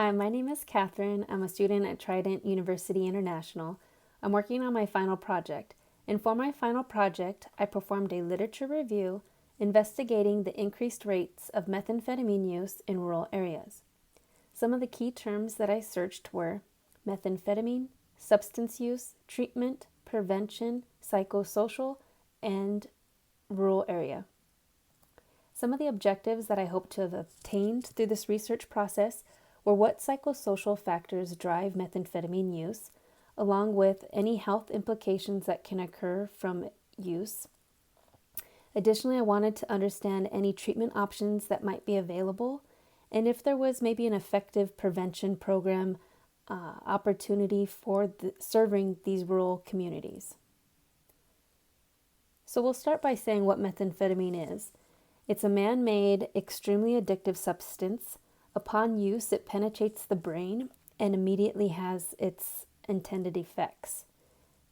Hi, my name is Catherine. I'm a student at Trident University International. I'm working on my final project. And for my final project, I performed a literature review investigating the increased rates of methamphetamine use in rural areas. Some of the key terms that I searched were methamphetamine, substance use, treatment, prevention, psychosocial, and rural area. Some of the objectives that I hope to have obtained through this research process were what psychosocial factors drive methamphetamine use, along with any health implications that can occur from use. Additionally, I wanted to understand any treatment options that might be available, and if there was maybe an effective prevention program opportunity for serving these rural communities. So we'll start by saying what methamphetamine is. It's a man-made, extremely addictive substance. Upon use, it penetrates the brain and immediately has its intended effects.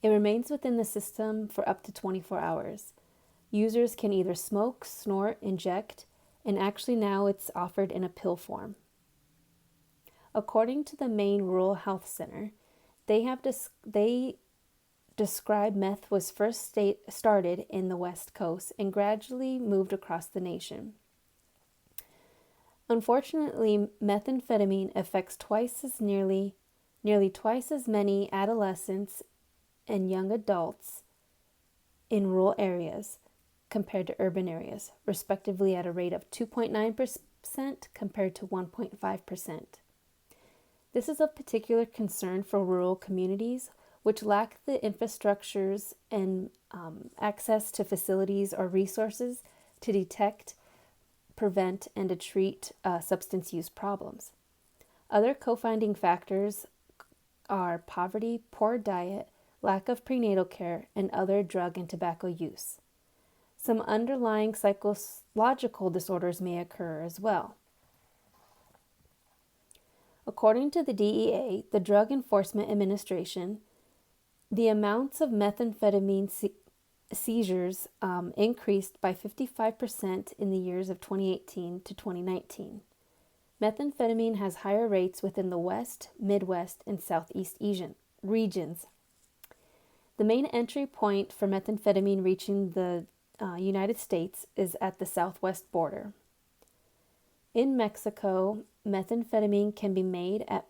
It remains within the system for up to 24 hours. Users can either smoke, snort, inject, and actually now it's offered in a pill form. According to the Maine Rural Health Center, they describe meth was first started in the West Coast and gradually moved across the nation. Unfortunately, methamphetamine affects nearly twice as many adolescents and young adults in rural areas compared to urban areas, respectively at a rate of 2.9% compared to 1.5%. This is of particular concern for rural communities which lack the infrastructures and access to facilities or resources to detect, prevent, and to treat substance use problems. Other co-founding factors are poverty, poor diet, lack of prenatal care, and other drug and tobacco use. Some underlying psychological disorders may occur as well. According to the DEA, the Drug Enforcement Administration, the amounts of methamphetamine seizures increased by 55% in the years of 2018 to 2019. Methamphetamine has higher rates within the West, Midwest, and Southeast Asian regions. The main entry point for methamphetamine reaching the United States is at the southwest border. In Mexico, methamphetamine can be made at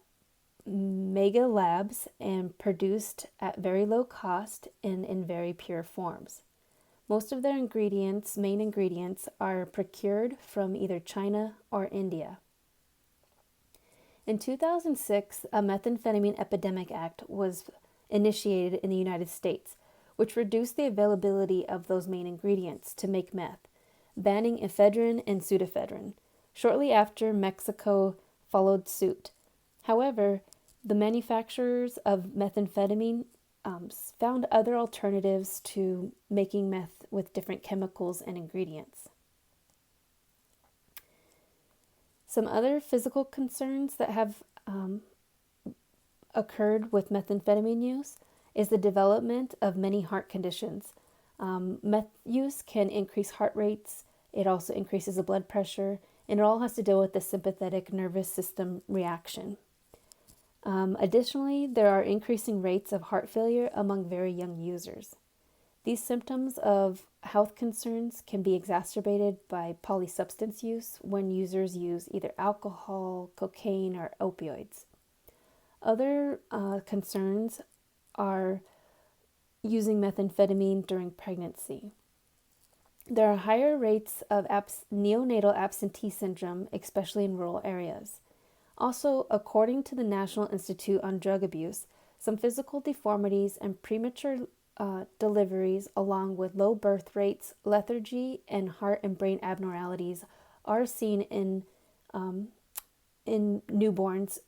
mega labs and produced at very low cost and in very pure forms. Most of their main ingredients, are procured from either China or India. In 2006, a Methamphetamine Epidemic Act was initiated in the United States, which reduced the availability of those main ingredients to make meth, banning ephedrine and pseudoephedrine. Shortly after, Mexico followed suit. However, the manufacturers of methamphetamine found other alternatives to making meth with different chemicals and ingredients. Some other physical concerns that have occurred with methamphetamine use is the development of many heart conditions. Meth use can increase heart rates, it also increases the blood pressure, and it all has to do with the sympathetic nervous system reaction. Additionally, there are increasing rates of heart failure among very young users. These symptoms of health concerns can be exacerbated by polysubstance use when users use either alcohol, cocaine, or opioids. Other concerns are using methamphetamine during pregnancy. There are higher rates of neonatal absentee syndrome, especially in rural areas. Also, according to the National Institute on Drug Abuse, some physical deformities and premature deliveries, along with low birth rates, lethargy, and heart and brain abnormalities, are seen in newborns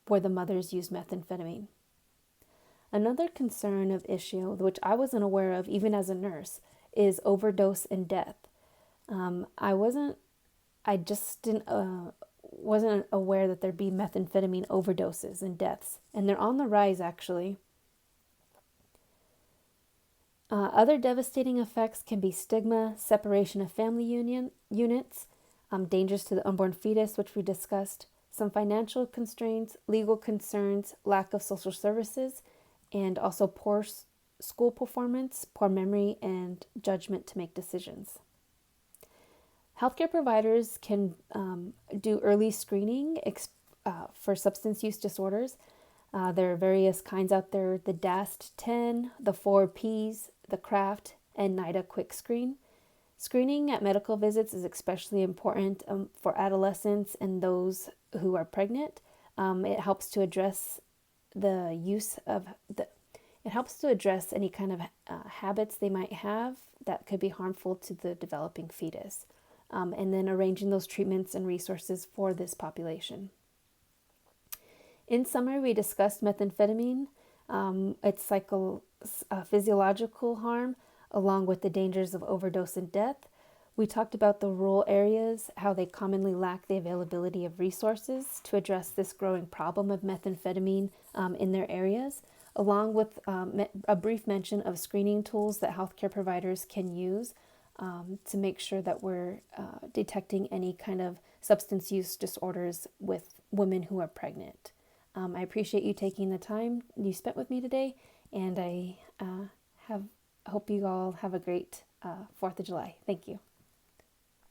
where the mothers use methamphetamine. Another concern of issue, which I wasn't aware of even as a nurse, is overdose and death. I just wasn't aware that there'd be methamphetamine overdoses and deaths, and they're on the rise actually. Other devastating effects can be stigma, separation of family units, dangers to the unborn fetus, which we discussed, some financial constraints, legal concerns, lack of social services, and also poor school performance, poor memory, and judgment to make decisions. Healthcare providers can do early screening for substance use disorders. There are various kinds out there: the DAST-10, the 4Ps, the CRAFT, and NIDA Quick Screen. Screening at medical visits is especially important for adolescents and those who are pregnant. It helps to address the use of the. It helps to address any kind of habits they might have that could be harmful to the developing fetus, and then arranging those treatments and resources for this population. In summary, we discussed methamphetamine, its physiological harm, along with the dangers of overdose and death. We talked about the rural areas, how they commonly lack the availability of resources to address this growing problem of methamphetamine in their areas, along with a brief mention of screening tools that healthcare providers can use to make sure that we're detecting any kind of substance use disorders with women who are pregnant. I appreciate you taking the time you spent with me today, and I hope you all have a great 4th of July. Thank you.